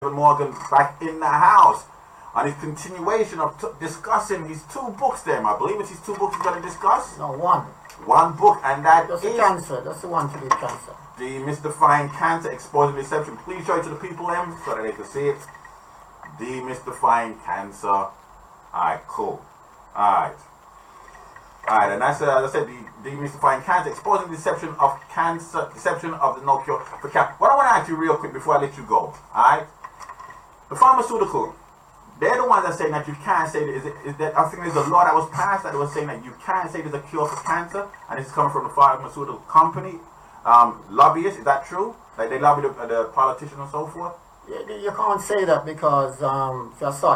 Morgan back in the house on his continuation of discussing his two books there. I believe it's his two books he's going to discuss. No, one. One book, and that That's is cancer. That's the one to do cancer. Demystifying Cancer, Exposing Deception. Please show it to the people, so that they can see it. Demystifying Cancer. Alright, cool. Alright, and that's as I said, the Demystifying Cancer, Exposing Deception of Cancer, Deception of the No Cure for Cancer. What I want to ask you real quick before I let you go, alright? The pharmaceutical, they're the ones that say that you can't say that, is that I think there's a law that was passed that was saying that you can't say there's a cure for cancer, and this is coming from the pharmaceutical company lobbyists. Is that true? Like they lobby the politicians and so forth? You can't say that because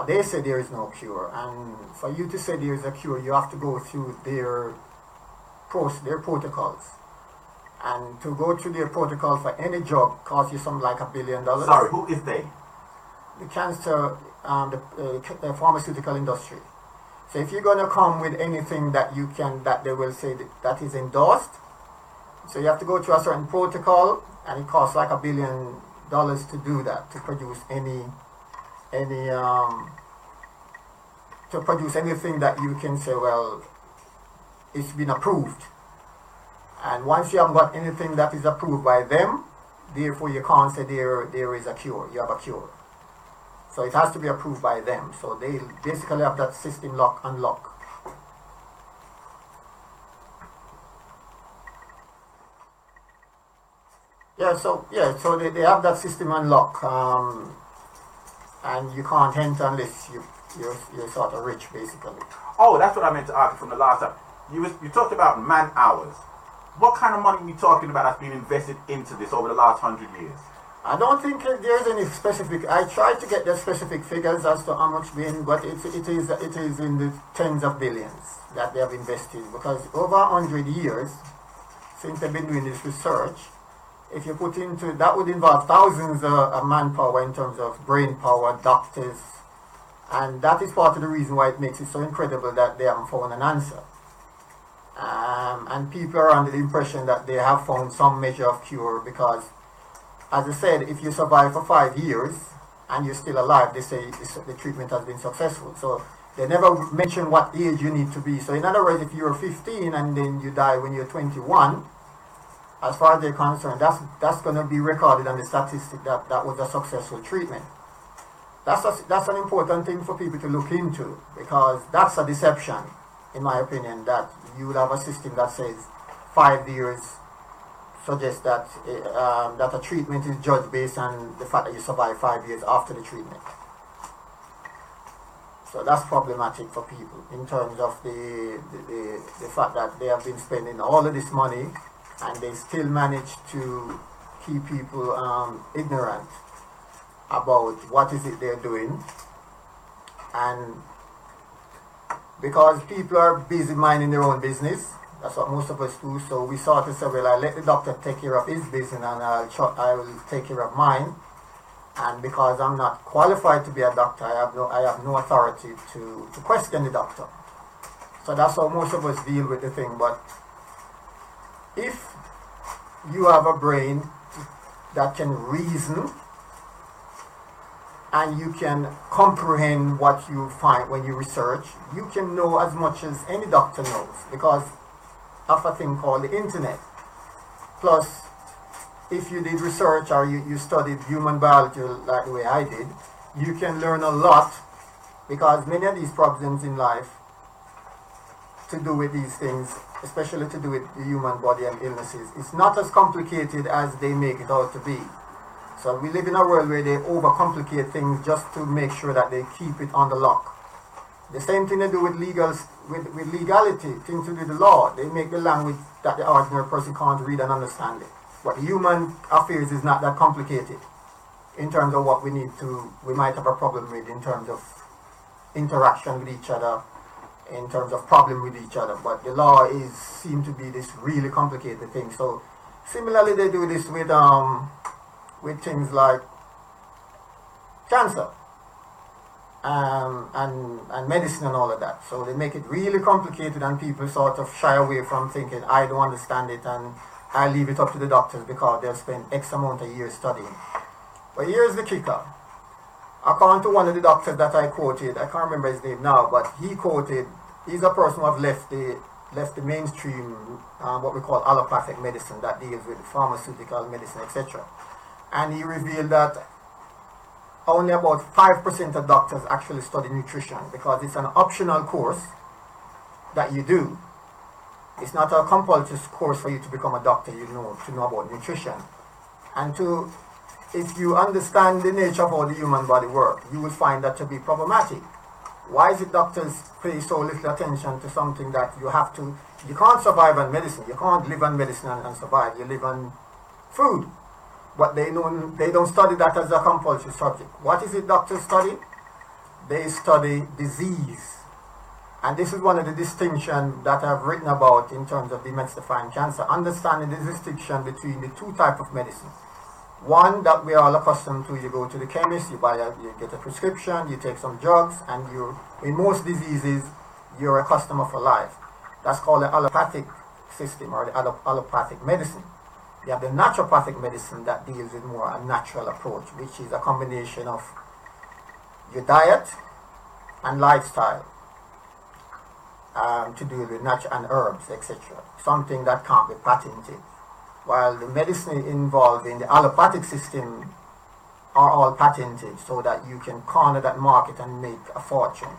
they say there is no cure, and for you to say there is a cure, you have to go through their protocols. And to go through their protocol for any drug costs you something like $1 billion. Sorry, who is they? The cancer, the pharmaceutical industry. So if you're going to come with anything that you can, that they will say that is endorsed, so you have to go through a certain protocol, and it costs like $1 billion to do that, to produce anything that you can say, well, it's been approved. And once you haven't got anything that is approved by them, therefore you can't say there is a cure, you have a cure. So it has to be approved by them. So they basically have that system unlock. So they have that system unlock, and you can't enter unless you're sort of rich, basically. Oh, that's what I meant to ask you from the last time. You talked about man hours. What kind of money are we talking about that's been invested into this over the last 100 years? I don't think there's any specific. I tried to get the specific figures as to how much being, but it is in the tens of billions that they have invested, because over 100 years since they've been doing this research, if you put into that would involve thousands of manpower in terms of brain power, doctors, and that is part of the reason why it makes it so incredible that they haven't found an answer. And people are under the impression that they have found some measure of cure because, as I said, if you survive for 5 years and you're still alive, they say the treatment has been successful. So they never mention what age you need to be. So in other words, if you're 15 and then you die when you're 21, as far as they're concerned, that's going to be recorded on the statistic that was a successful treatment. That's an important thing for people to look into, because that's a deception, in my opinion, that you will have a system that says 5 years suggests that that a treatment is judged based on the fact that you survive 5 years after the treatment. So that's problematic for people in terms of the fact that they have been spending all of this money and they still manage to keep people ignorant about what is it they're doing. And because people are busy minding their own business, that's what most of us do. So we sort of say, well, I'll let the doctor take care of his business and I will take care of mine. And because I'm not qualified to be a doctor, I have no authority to question the doctor. So that's how most of us deal with the thing. But if you have a brain that can reason and you can comprehend what you find when you research, you can know as much as any doctor knows, because of a thing called the internet. Plus, if you did research or you studied human biology like the way I did, you can learn a lot, because many of these problems in life to do with these things, especially to do with the human body and illnesses, it's not as complicated as they make it out to be. So we live in a world where they overcomplicate things just to make sure that they keep it on the lock. The same thing they do with legality, things to do with the law. They make the language that the ordinary person can't read and understand it. But human affairs is not that complicated in terms of what we might have a problem with in terms of interaction with each other, in terms of problem with each other. But the law seems to be this really complicated thing. So similarly, they do this with things like cancer and medicine and all of that. So they make it really complicated, and people sort of shy away from thinking, I don't understand it, and I leave it up to the doctors because they'll spend X amount of years studying. But here's the kicker. According to one of the doctors that I quoted, I can't remember his name now, but he quoted, he's a person who have left the mainstream, what we call allopathic medicine that deals with pharmaceutical medicine, etc. And he revealed that only about 5% of doctors actually study nutrition because it's an optional course that you do. It's not a compulsory course for you to become a doctor, to know about nutrition. And if you understand the nature of how the human body works, you will find that to be problematic. Why is it doctors pay so little attention to something that you can't survive on medicine, you can't live on medicine and survive, you live on food. But they don't study that as a compulsory subject. What is it doctors study? They study disease. And this is one of the distinctions that I've written about in terms of demystifying cancer, understanding the distinction between the two types of medicine. One that we are all accustomed to, you go to the chemist, you get a prescription, you take some drugs, and in most diseases, you're a customer for life. That's called the allopathic system or the allopathic medicine. You have the naturopathic medicine that deals with more a natural approach, which is a combination of your diet and lifestyle to deal with natural and herbs, etc. Something that can't be patented. While the medicine involved in the allopathic system are all patented so that you can corner that market and make a fortune.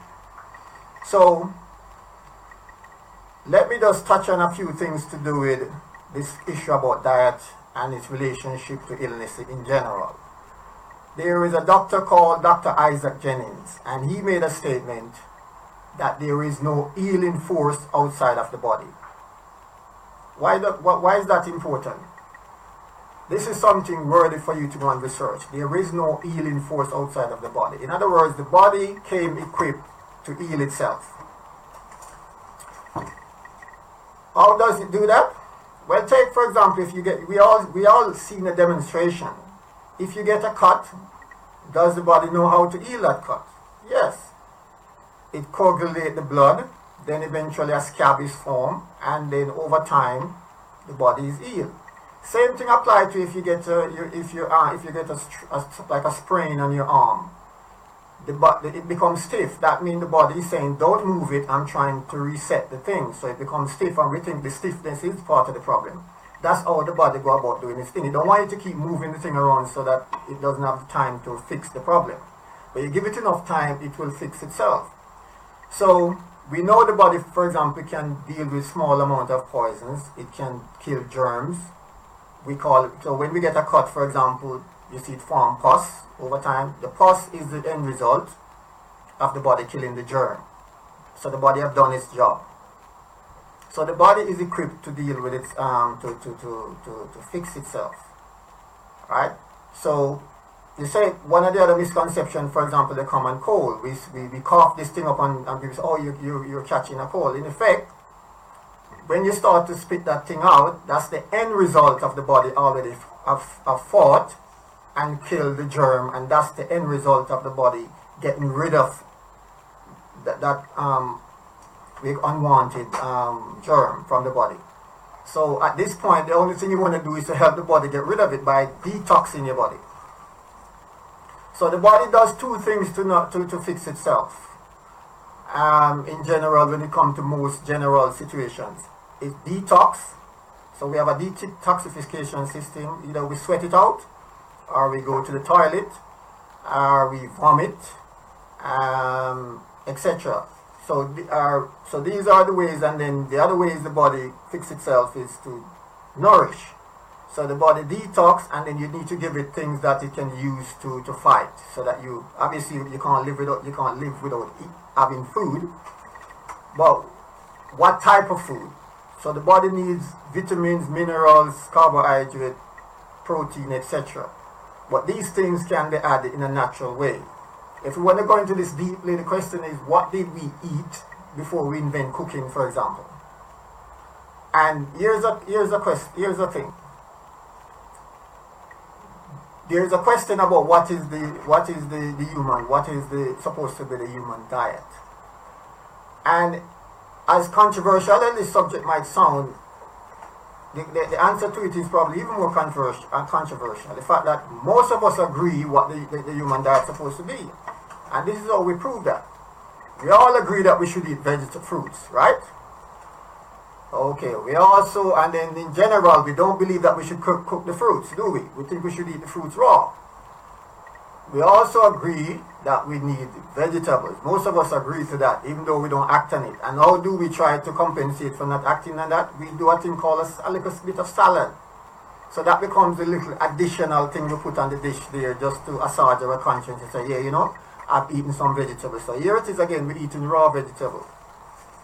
So, let me just touch on a few things to do with this issue about diet and its relationship to illness in general. There is a doctor called Dr. Isaac Jennings, and he made a statement that there is no healing force outside of the body. Why is that important? This is something worthy for you to go and research. There is no healing force outside of the body. In other words, the body came equipped to heal itself. How does it do that? Well, take for example, if you get, we all seen a demonstration. If you get a cut, does the body know how to heal that cut? Yes. It coagulates the blood, then eventually a scab is formed, and then over time, the body is healed. Same thing applies to if you get like a sprain on your arm. It becomes stiff. That means the body is saying, don't move it, I'm trying to reset the thing. So it becomes stiff, and we think the stiffness is part of the problem. That's how the body go about doing its thing. You don't want it to keep moving the thing around so that it doesn't have time to fix the problem. But you give it enough time, it will fix itself. So we know the body, for example, can deal with small amount of poisons. It can kill germs. So when we get a cut, for example, you see it form pus over time. The pus is the end result of the body killing the germ. So the body have done its job. So the body is equipped to deal with its to fix itself. Right? So you say one of the other misconceptions, for example, the common cold. We cough this thing up and people say, oh, you're catching a cold. In effect, when you start to spit that thing out, that's the end result of the body already have fought and killed the germ, and that's the end result of the body getting rid of that unwanted germ from the body. So at this point, the only thing you want to do is to help the body get rid of it by detoxing your body. So the body does two things to fix itself. In general, when it comes to most general situations, it's detox. So we have a detoxification system. Either we sweat it out, or we go to the toilet, or we vomit, etc. So these are the ways, and then the other ways the body fixes itself is to nourish. So the body detox, and then you need to give it things that it can use to fight. So that you can't live without having food. But what type of food? So the body needs vitamins, minerals, carbohydrate, protein, etc. But these things can be added in a natural way. If we want to go into this deeply, the question is, what did we eat before we invent cooking, for example? And here's a thing. There is a question about what is supposed to be the human diet. And as controversial as this subject might sound, the answer to it is probably even more controversial. The fact that most of us agree what the human diet is supposed to be. And this is how we prove that. We all agree that we should eat vegetable fruits, right? Okay, we also, and then in general, we don't believe that we should cook the fruits, do we? We think we should eat the fruits raw. We also agree that we need vegetables. Most of us agree to that, even though we don't act on it. And how do we try to compensate for not acting on that? We do a thing called a little bit of salad. So that becomes a little additional thing we put on the dish there just to assuage our conscience and say, yeah, you know, I've eaten some vegetables. So here it is again, we're eating raw vegetables.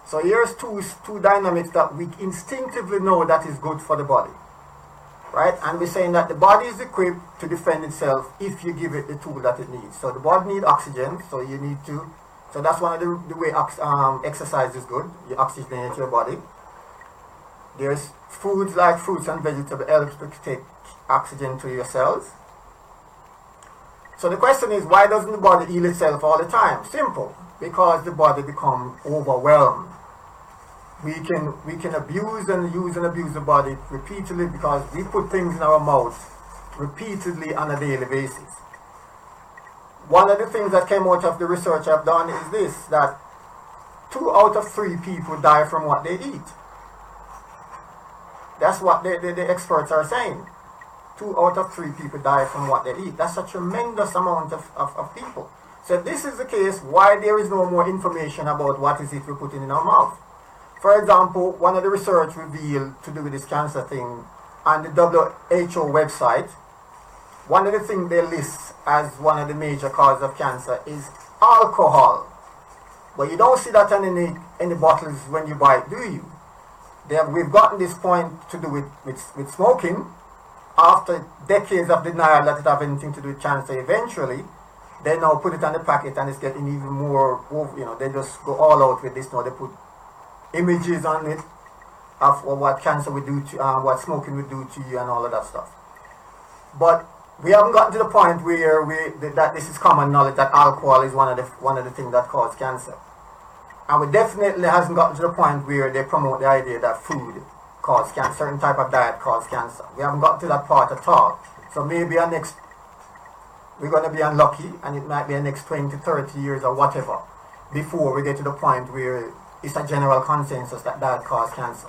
So here's two dynamics that we instinctively know that is good for the body. Right? And we're saying that the body is equipped to defend itself if you give it the tool that it needs. So the body needs oxygen, so you need to, so that's one of the way exercise is good. You oxygenate your body. There's foods like fruits and vegetables help to take oxygen to your cells. So the question is, why doesn't the body heal itself all the time? Simple. Because the body becomes overwhelmed. We can abuse and use and abuse the body repeatedly because we put things in our mouth repeatedly on a daily basis. One of the things that came out of the research I've done is this, that 2 out of 3 people die from what they eat. That's what the experts are saying. 2 out of 3 people die from what they eat. That's a tremendous amount of people. So if this is the case, why there is no more information about what is it we're putting in our mouth? For example, one of the research revealed to do with this cancer thing on the WHO website, one of the things they list as one of the major causes of cancer is alcohol. But you don't see that on any bottles when you buy it, do you? We've gotten this point to do with smoking. After decades of denial that it have anything to do with cancer, eventually, they now put it on the packet and it's getting even more, you know, they just go all out with this now. They put images on it of what cancer would do to, what smoking would do to you and all of that stuff. But we haven't gotten to the point where that this is common knowledge that alcohol is one of the things that cause cancer. And we definitely hasn't gotten to the point where they promote the idea that food cause cancer, certain type of diet cause cancer. We haven't got to that part at all. So maybe we're going to be unlucky and it might be the next 20, 30 years or whatever before we get to the point where it's a general consensus that diet cause cancer.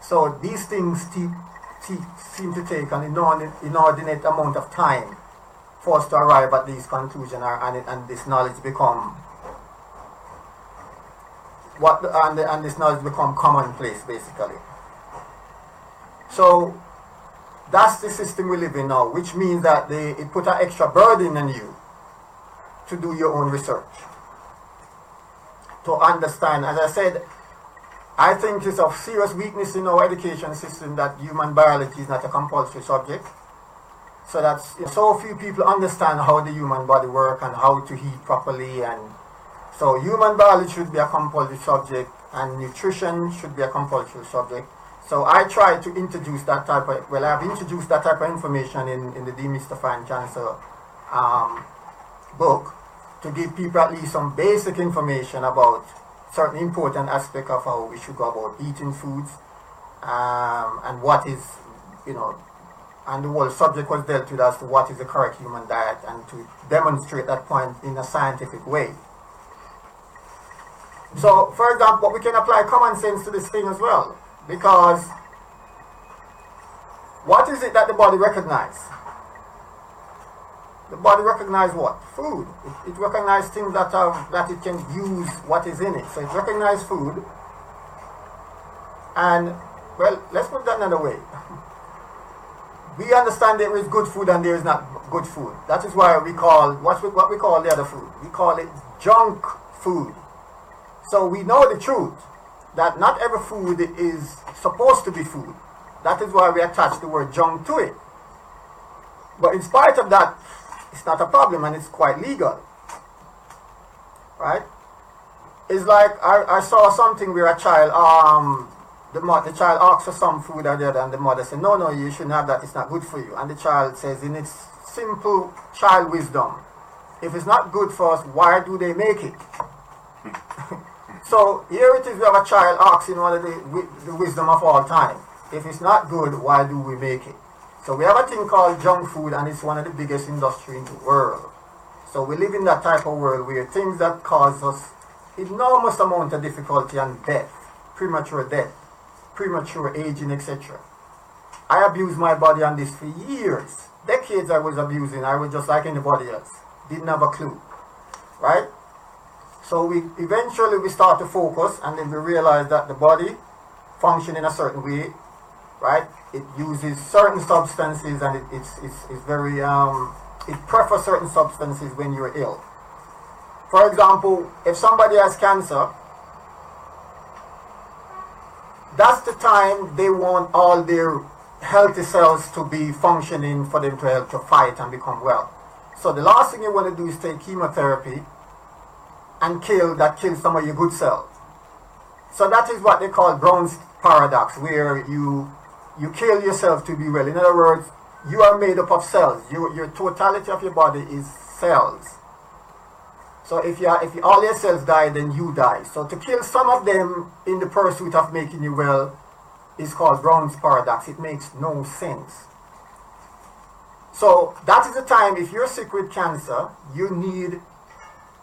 So these things seem to take an inordinate amount of time for us to arrive at these conclusions and this knowledge become this knowledge become commonplace basically. So that's the system we live in now, which means that it put an extra burden on you to do your own research, to understand. As I said, I think it's of serious weakness in our education system that human biology is not a compulsory subject. So that so few people understand how the human body works and how to eat properly, and so human biology should be a compulsory subject and nutrition should be a compulsory subject. So I try to introduce that type of, I've introduced that type of information in the Demystifying Cancer book to give people at least some basic information about certain important aspects of how we should go about eating foods and what is, and the whole subject was dealt with as to what is the correct human diet and to demonstrate that point in a scientific way. So, for example, we can apply common sense to this thing as well. Because what is it that the body recognizes? The body recognizes what? Food. It recognizes things that it can use what is in it. So it recognizes food. And, well, let's put that another way. We understand there is good food and there is not good food. That is why we call, what we call the other food. We call it junk food. So we know the truth that not every food is supposed to be food. That is why we attach the word junk to it. But in spite of that, it's not a problem and it's quite legal. Right? It's like I saw something where a child, the child asks for some food or the other, and the mother said, no, you shouldn't have that, it's not good for you. And the child says in its simple child wisdom, if it's not good for us, why do they make it? So here it is, we have a child asking one of the wisdom of all time. If it's not good, why do we make it? So we have a thing called junk food, and it's one of the biggest industry in the world. So we live in that type of world where things that cause us enormous amount of difficulty and death, premature aging, etc. I abused my body on this for years. Decades I was abusing. I was just like anybody else. Didn't have a clue. Right? So eventually we start to focus, and then we realize that the body functions in a certain way. Right? It uses certain substances, and it's very it prefers certain substances when you're ill. For example, if somebody has cancer, that's the time they want all their healthy cells to be functioning for them to help to fight and become well. So the last thing you want to do is take chemotherapy and kill some of your good cells. So that is what they call Brown's paradox, where you kill yourself to be well. In other words, you are made up of cells. Your totality of your body is cells. So if all your cells die, then you die. So to kill some of them in the pursuit of making you well is called Brown's paradox. It makes no sense. So that is the time, if you're sick with cancer, you need,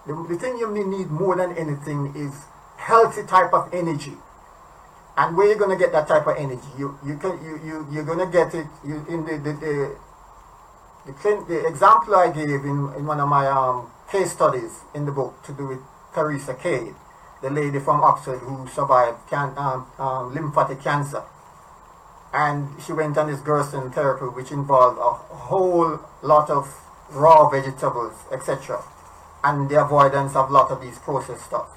the thing you need more than anything is healthy type of energy. And where you're going to get that type of energy? You're going to get it in the example I gave in one of my case studies in the book to do with Teresa Cade, the lady from Oxford who survived lymphatic cancer. And she went on this Gerson therapy, which involved a whole lot of raw vegetables, etc. And the avoidance of a lot of these processed stuff.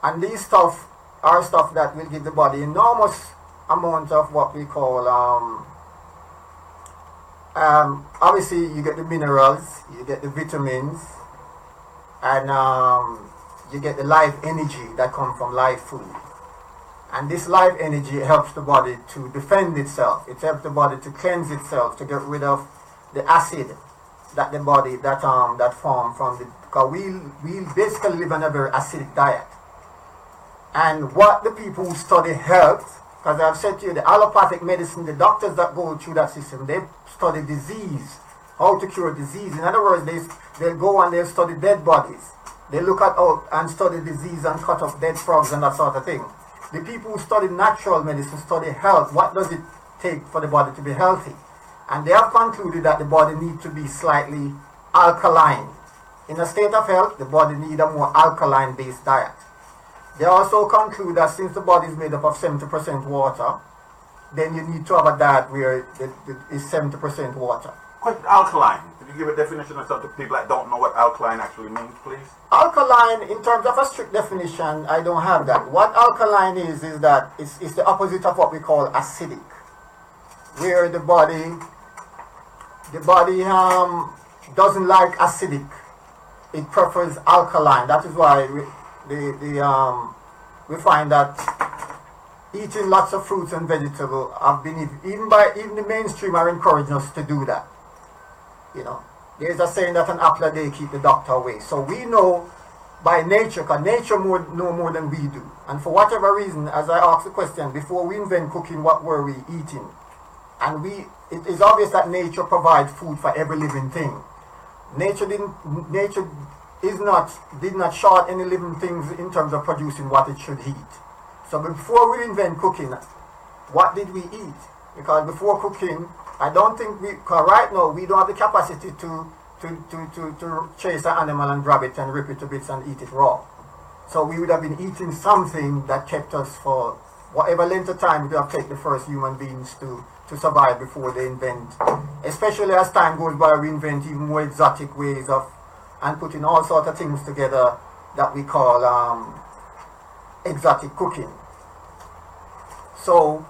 And these stuff are stuff that will give the body enormous amount of what we call, obviously you get the minerals, you get the vitamins, and you get the life energy that comes from live food. And this life energy helps the body to defend itself. It helps the body to cleanse itself, to get rid of the acid that the body that form from the, because we basically live on a very acidic diet. And what the people who study health, because I've said to you, the allopathic medicine, the doctors that go through that system, they study disease, how to cure disease. In other words, they'll go and they'll study dead bodies. They look at and study disease and cut up dead frogs and that sort of thing. The people who study natural medicine study health. What does it take for the body to be healthy? And they have concluded that the body needs to be slightly alkaline. In a state of health, the body needs a more alkaline-based diet. They also conclude that since the body is made up of 70% water, then you need to have a diet where it is 70% water. Question, alkaline. Could you give a definition of something to people that don't know what alkaline actually means, please? Alkaline, in terms of a strict definition, I don't have that. What alkaline is that it's the opposite of what we call acidic, where the body doesn't like acidic. It prefers alkaline. That is why we find that eating lots of fruits and vegetables have been even the mainstream are encouraging us to do that. You know, there's a saying that an apple a day keep the doctor away. So we know by nature, because nature know more than we do. And for whatever reason, as I asked the question, before we invent cooking, what were we eating? And it is obvious that nature provides food for every living thing. Nature did not short any living things in terms of producing what it should eat. So before we invent cooking, what did we eat? Because before cooking, I don't think because right now we don't have the capacity to chase an animal and grab it and rip it to bits and eat it raw. So we would have been eating something that kept us for whatever length of time it would have taken the first human beings to survive before they invent. Especially as time goes by, we invent even more exotic ways of and putting all sorts of things together that we call exotic cooking. So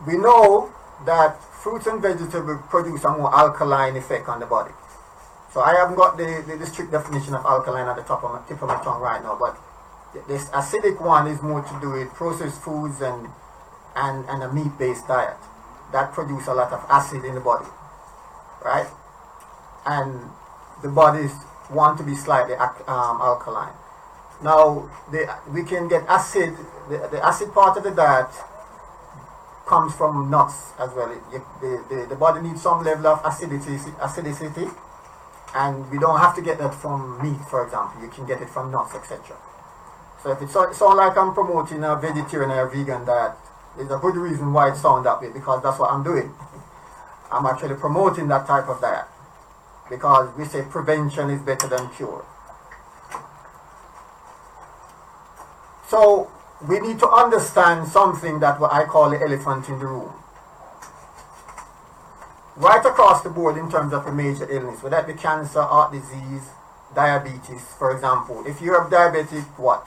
we know that fruits and vegetables produce a more alkaline effect on the body. So I haven't got the strict definition of alkaline at the tip of my tongue right now, but this acidic one is more to do with processed foods and a meat-based diet that produce a lot of acid in the body, right? And the bodies want to be slightly alkaline. Now, we can get acid. The acid part of the diet comes from nuts as well. The body needs some level of acidity, and we don't have to get that from meat, for example. You can get it from nuts, etc. So if it sounds like I'm promoting a vegetarian or a vegan diet, there's a good reason why it sounds that way, because that's what I'm doing. I'm actually promoting that type of diet, because we say prevention is better than cure. So we need to understand something that what I call the elephant in the room. Right across the board in terms of a major illness, whether it be cancer, heart disease, diabetes, for example. If you're diabetic, what?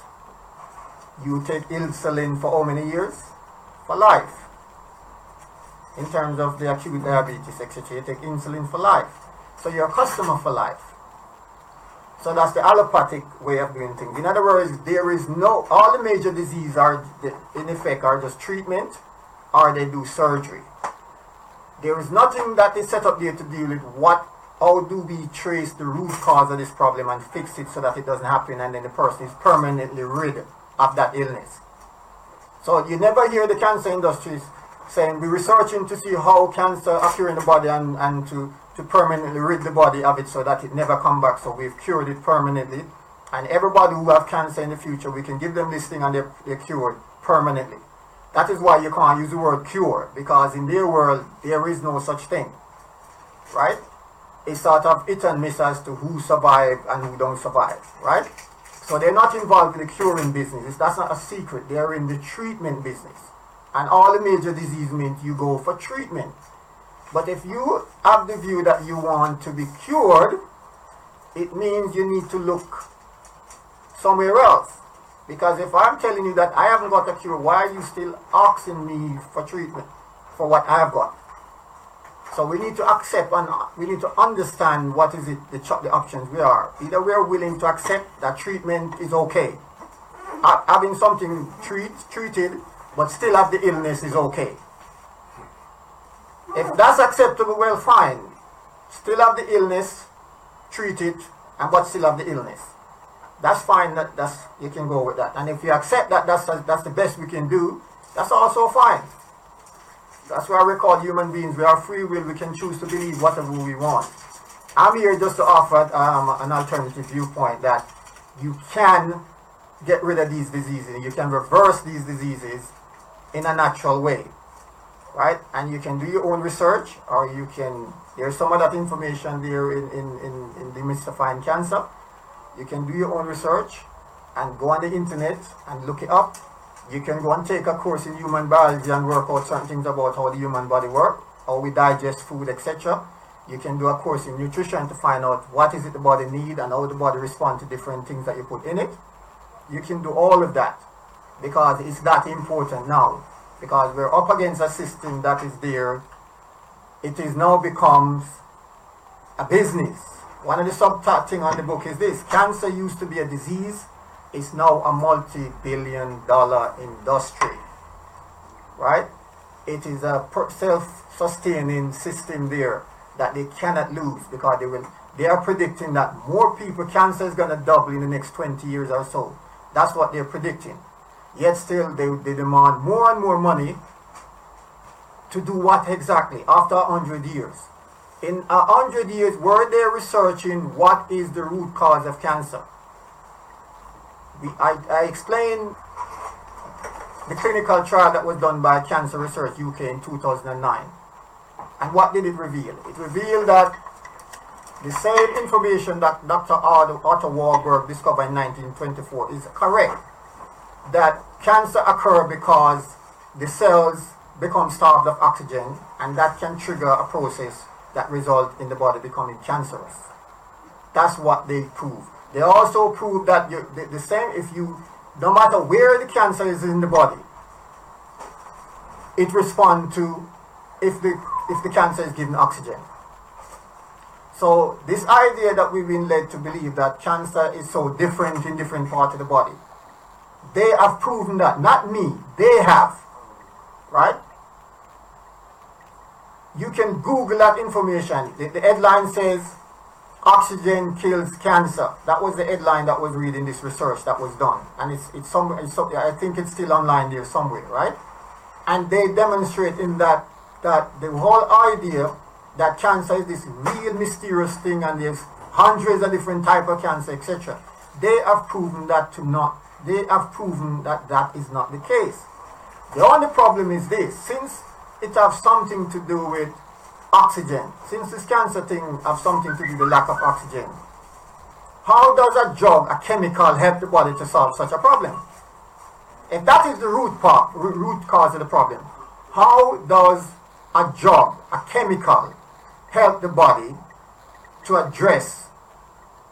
You take insulin for how many years? For life. In terms of the acute diabetes, etc., you take insulin for life. So you're a customer for life. So that's the allopathic way of doing things. In other words, there is all the major diseases are, in effect, are just treatment, or they do surgery. There is nothing that is set up there to deal with how do we trace the root cause of this problem and fix it so that it doesn't happen and then the person is permanently rid of that illness. So you never hear the cancer industries saying we're researching to see how cancer occurs in the body and to permanently rid the body of it so that it never come back. So we've cured it permanently. And everybody who have cancer in the future, we can give them this thing and they're cured permanently. That is why you can't use the word cure, because in their world, there is no such thing. Right? It's sort of hit and miss as to who survive and who don't survive. Right? So they're not involved in the curing business. That's not a secret. They're in the treatment business. And all the major disease means you go for treatment. But if you have the view that you want to be cured, it means you need to look somewhere else. Because if I'm telling you that I haven't got a cure, why are you still asking me for treatment for what I have got? So we need to accept and we need to understand what is it, the options we are. Either we are willing to accept that treatment is okay. Having something treated but still have the illness is okay. If that's acceptable, well, fine. Still have the illness, treat it, but still have the illness. That's fine. You can go with that. And if you accept that that's the best we can do, that's also fine. That's why we're called human beings. We are free will. We can choose to believe whatever we want. I'm here just to offer an alternative viewpoint that you can get rid of these diseases. You can reverse these diseases in a natural way. Right? And you can do your own research, or you can, there's some of that information there in Demystifying Cancer. You can do your own research and go on the internet and look it up. You can go and take a course in human biology and work out certain things about how the human body works, how we digest food, etc. You can do a course in nutrition to find out what is it the body needs and how the body responds to different things that you put in it. You can do all of that because it's that important now. Because we're up against a system that is there. It is now becomes a business. One of the subthing on the book is this: cancer used to be a disease, it's now a multi-billion-dollar industry. Right? It is a self-sustaining system there that they cannot lose, because they are predicting that more people, cancer is going to double in the next 20 years or so. That's what they're predicting. Yet still they demand more and more money to do what exactly after 100 years. In 100 years, were they researching what is the root cause of cancer? I explained the clinical trial that was done by Cancer Research UK in 2009. And what did it reveal? It revealed that the same information that Dr. Otto Warburg discovered in 1924 is correct. That cancer occurs because the cells become starved of oxygen, and that can trigger a process that results in the body becoming cancerous. That's what they prove. They also prove that the same, no matter where the cancer is in the body, it responds to if the cancer is given oxygen. So this idea that we've been led to believe that cancer is so different in different parts of the body, they have proven that, not me, they have, right? You can Google that information. The headline says, Oxygen kills cancer. That was the headline that was reading this research that was done, and it's somewhere. I think it's still online there somewhere, right? And they demonstrate in that the whole idea that cancer is this real mysterious thing, and there's hundreds of different type of cancer, etc. They have proven that that is not the case. The only problem is this: since it has something to do with oxygen, since this cancer thing has something to do with the lack of oxygen, how does a drug, a chemical, help the body to solve such a problem? If that is the root cause of the problem, how does a drug, a chemical, help the body to address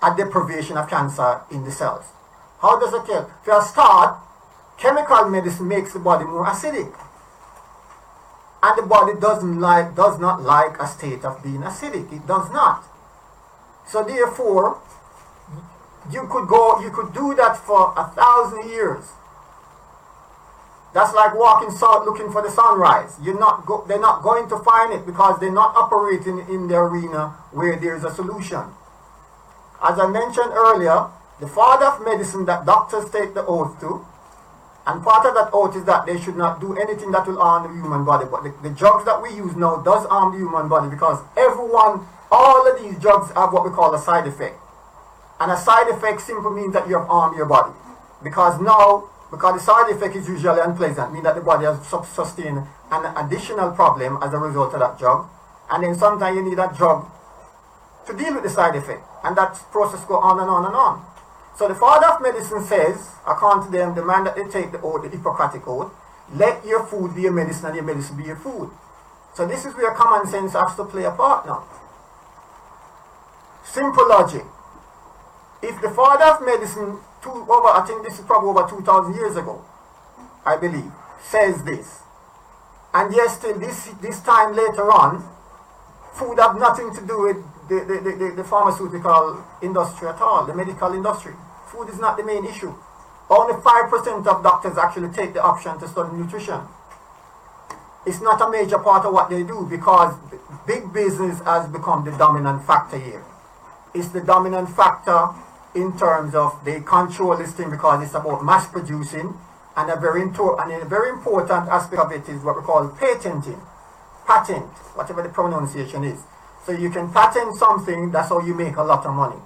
a deprivation of cancer in the cells? How does it help? For a start, chemical medicine makes the body more acidic. And the body does not like a state of being acidic. It does not. So therefore, you could do that for 1,000 years. That's like walking south looking for the sunrise. They're not going to find it because they're not operating in the arena where there is a solution. As I mentioned earlier, the father of medicine that doctors take the oath to, and part of that oath is that they should not do anything that will harm the human body. But the drugs that we use now does harm the human body, because all of these drugs have what we call a side effect. And a side effect simply means that you have harmed your body. Because the side effect is usually unpleasant, meaning that the body has sustained an additional problem as a result of that drug. And then sometimes you need that drug to deal with the side effect. And that process goes on and on and on. So the father of medicine says, according to them, the man that they take the oath, the Hippocratic oath, let your food be your medicine and your medicine be your food. So this is where common sense has to play a part now. Simple logic. If the father of medicine, I think this is probably over 2,000 years ago, I believe, says this, and yes, till this time later on, food have nothing to do with the pharmaceutical industry at all, the medical industry. Food is not the main issue. Only 5% of doctors actually take the option to study nutrition. It's not a major part of what they do, because big business has become the dominant factor here. It's the dominant factor in terms of they control this thing because it's about mass producing, and a very important aspect of it is what we call patenting. Patent, whatever the pronunciation is. So you can patent something, that's how you make a lot of money.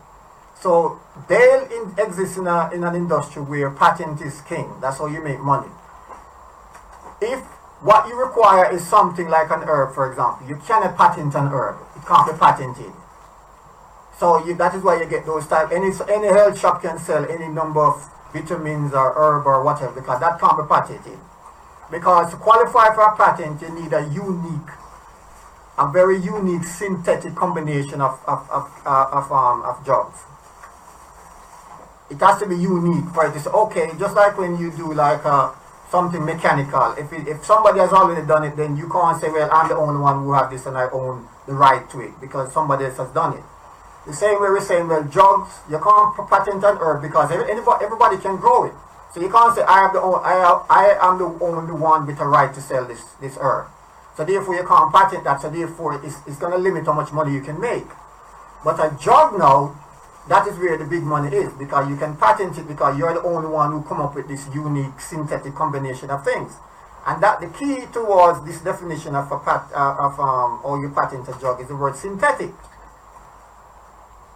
So Dale exists in an industry where patent is king. That's how you make money. If what you require is something like an herb, for example, you cannot patent an herb. It can't be patented. So that is why you get those type. Any health shop can sell any number of vitamins or herb or whatever, because that can't be patented. Because to qualify for a patent, you need a very unique synthetic combination of drugs. It has to be unique for it to say, okay, just like when you do like something mechanical. If somebody has already done it, then you can't say, well, I'm the only one who have this and I own the right to it because somebody else has done it. The same way we're saying, well, drugs, you can't patent an herb because everybody can grow it. So you can't say, I am the only one with a right to sell this herb. So therefore you can't patent that, so therefore it's going to limit how much money you can make. But a drug now, that is where the big money is, because you can patent it because you're the only one who come up with this unique synthetic combination of things. And that the key towards this definition of how you patent a drug is the word synthetic.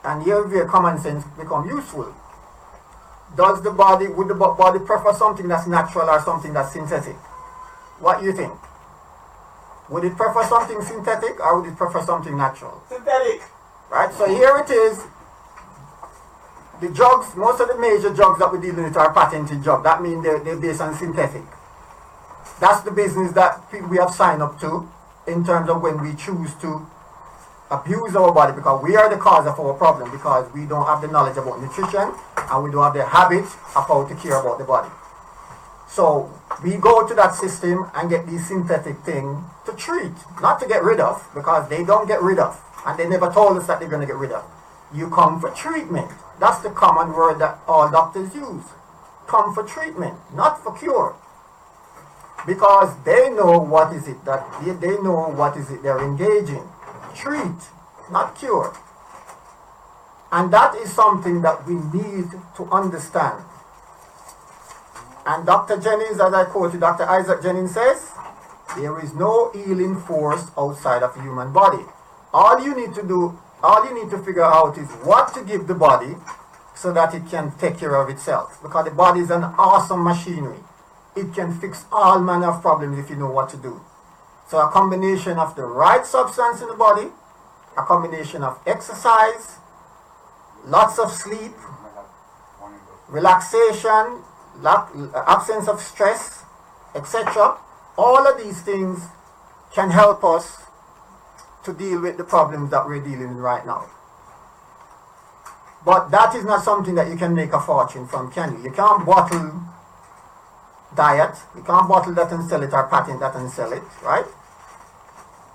And here where common sense become useful. Would the body prefer something that's natural or something that's synthetic? What do you think? Would it prefer something synthetic or would it prefer something natural? Synthetic. Right, so here it is. The drugs, most of the major drugs that we're dealing with are patented drugs. That means they're based on synthetic. That's the business that we have signed up to in terms of when we choose to abuse our body, because we are the cause of our problem, because we don't have the knowledge about nutrition and we don't have the habit of how to care about the body. So we go to that system and get these synthetic things to treat, not to get rid of, because they don't get rid of, and they never told us that they're going to get rid of. You come for treatment. That's the common word that all doctors use. Come for treatment, not for cure. Because they know what is it that they're engaging. Treat, not cure. And that is something that we need to understand. And Dr. Jennings, as I quoted, Dr. Isaac Jennings says, there is no healing force outside of the human body. All you need to figure out is what to give the body so that it can take care of itself. Because the body is an awesome machinery. It can fix all manner of problems if you know what to do. So a combination of the right substance in the body, a combination of exercise, lots of sleep, relaxation, absence of stress, etc. All of these things can help us to deal with the problems that we're dealing with right now. But that is not something that you can make a fortune from, can you? You can't bottle diet. You can't bottle that and sell it or patent that and sell it, right?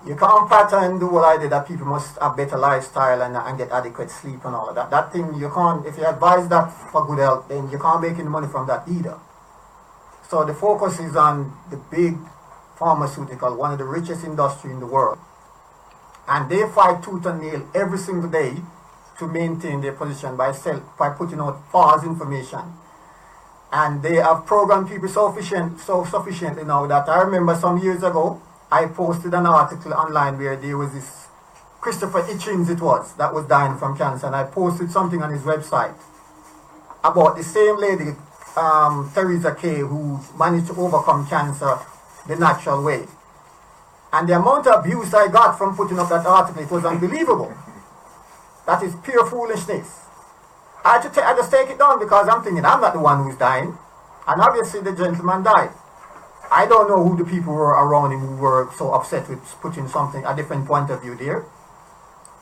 You can't patent the whole idea that people must have better lifestyle and get adequate sleep and all of that. That thing you can't, if you advise that for good health, then you can't make any money from that either. So the focus is on the big pharmaceutical, one of the richest industry in the world. And they fight tooth and nail every single day to maintain their position by putting out false information. And they have programmed people so sufficiently now that I remember some years ago, I posted an article online where there was this Christopher Hitchens that was dying from cancer, and I posted something on his website about the same lady, Theresa K, who managed to overcome cancer the natural way. And the amount of abuse I got from putting up that article, it was unbelievable. That is pure foolishness. I just take it down because I'm thinking I'm not the one who's dying. And obviously the gentleman died. I don't know who the people were around him who were so upset with putting a different point of view there.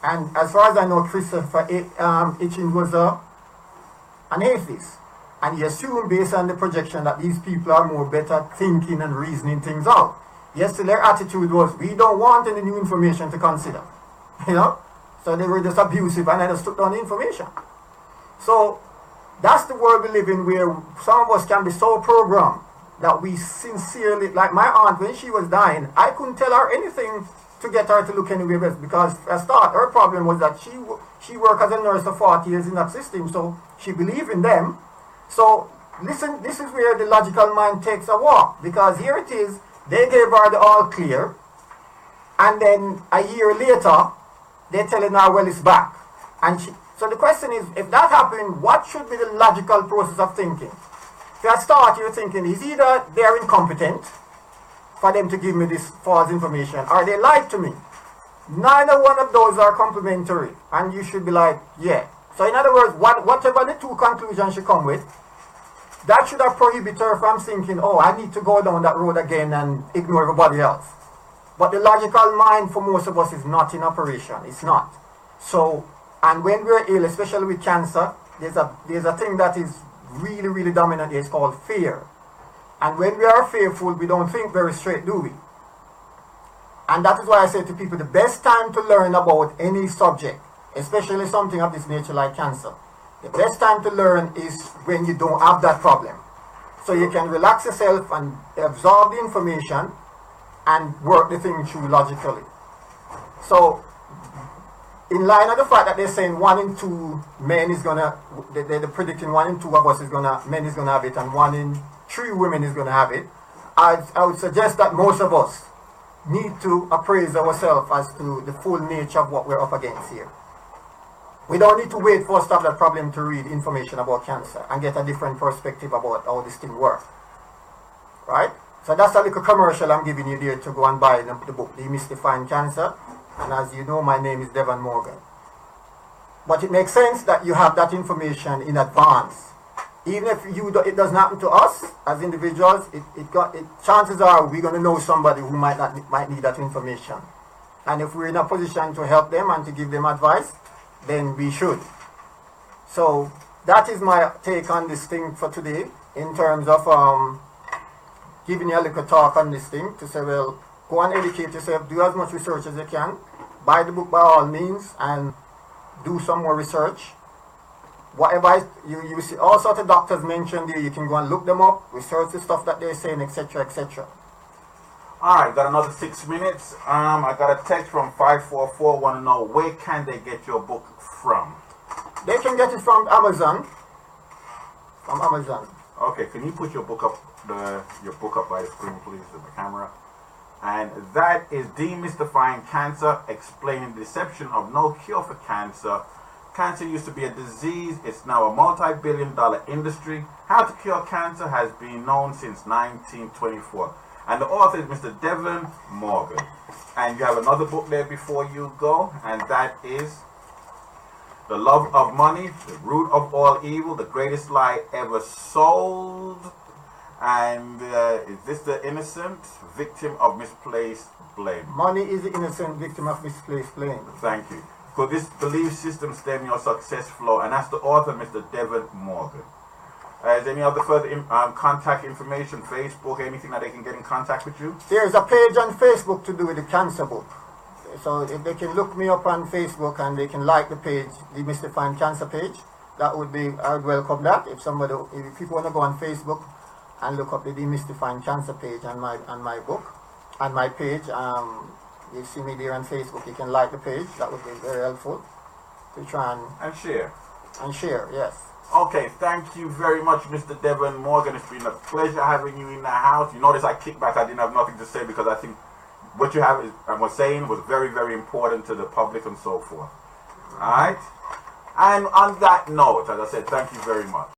And as far as I know, Christopher Hitchens was an atheist. And he assumed based on the projection that these people are more better thinking and reasoning things out. Yes, so their attitude was, we don't want any new information to consider. You know? So they were just abusive and I just took down the information. So that's the world we live in, where some of us can be so programmed that we sincerely, like my aunt, when she was dying, I couldn't tell her anything to get her to look anywhere else, because at start her problem was that she worked as a nurse for 40 years in that system, so she believed in them. So listen, this is where the logical mind takes a walk, because here it is, they gave her the all clear, and then a year later they're telling her, well, it's back. And so the question is, if that happened, what should be the logical process of thinking? If at start you're thinking, is either they're incompetent for them to give me this false information, or they lied to me. Neither one of those are complementary, and you should be like, yeah. So in other words, whatever the two conclusions she come with, that should have prohibited her from thinking, oh, I need to go down that road again and ignore everybody else. But the logical mind for most of us is not in operation. It's not. So, and when we're ill, especially with cancer, there's a thing that is really, really dominant. It's called fear. And when we are fearful, we don't think very straight, do we? And that is why I say to people, the best time to learn about any subject, especially something of this nature like cancer, the best time to learn is when you don't have that problem. So you can relax yourself and absorb the information and work the thing through logically. So, in line of the fact that they're saying 1 in 2 men is gonna, they're predicting 1 in 2 of us men is gonna have it, and 1 in 3 women is gonna have it, I would suggest that most of us need to appraise ourselves as to the full nature of what we're up against here. We don't need to wait for us to have that problem to read information about cancer and get a different perspective about how this thing works. Right? So that's a little commercial I'm giving you there to go and buy the book, Demystifying Cancer. And as you know, my name is Devon Morgan. But it makes sense that you have that information in advance. Even if it doesn't happen to us as individuals, chances are we're going to know somebody who might need that information. And if we're in a position to help them and to give them advice, then we should. So that is my take on this thing for today, in terms of giving you a little talk on this thing, to say, well, go and educate yourself, do as much research as you can, buy the book by all means, and do some more research. Whatever you see, all sorts of doctors mentioned here, you can go and look them up, research the stuff that they're saying, etc., etc. Alright, got another 6 minutes. I got a text from 544, want to know, where can they get your book from? They can get it from Amazon. From Amazon. Okay, can you put your book up by the screen, please, with the camera? And that is Demystifying Cancer, Explaining the Deception of No Cure for Cancer. Cancer used to be a disease. It's now a multi-billion-dollar industry. How to cure cancer has been known since 1924. And the author is Mr. Devon Morgan. And you have another book there before you go, and that is The Love of Money, The Root of All Evil, The Greatest Lie Ever Sold. And is this the innocent victim of misplaced blame? Money is the innocent victim of misplaced blame. Thank you. Could this belief system stem your success flow? And that's the author, Mr. Devon Morgan. Is there any other further contact information, Facebook, anything that they can get in contact with you? There's a page on Facebook to do with the cancer book. So if they can look me up on Facebook and they can like the page, the Demystifying Cancer page, that would be, I would welcome that. If people want to go on Facebook and look up the Demystifying Cancer page on my book, on my page, you see me there on Facebook, you can like the page. That would be very helpful to try and share. And share, yes. Okay, thank you very much, Mr. Devon Morgan. It's been a pleasure having you in the house. You notice I kicked back. I didn't have nothing to say because I think what you have and was saying was very, very important to the public and so forth. All right? And on that note, as I said, thank you very much.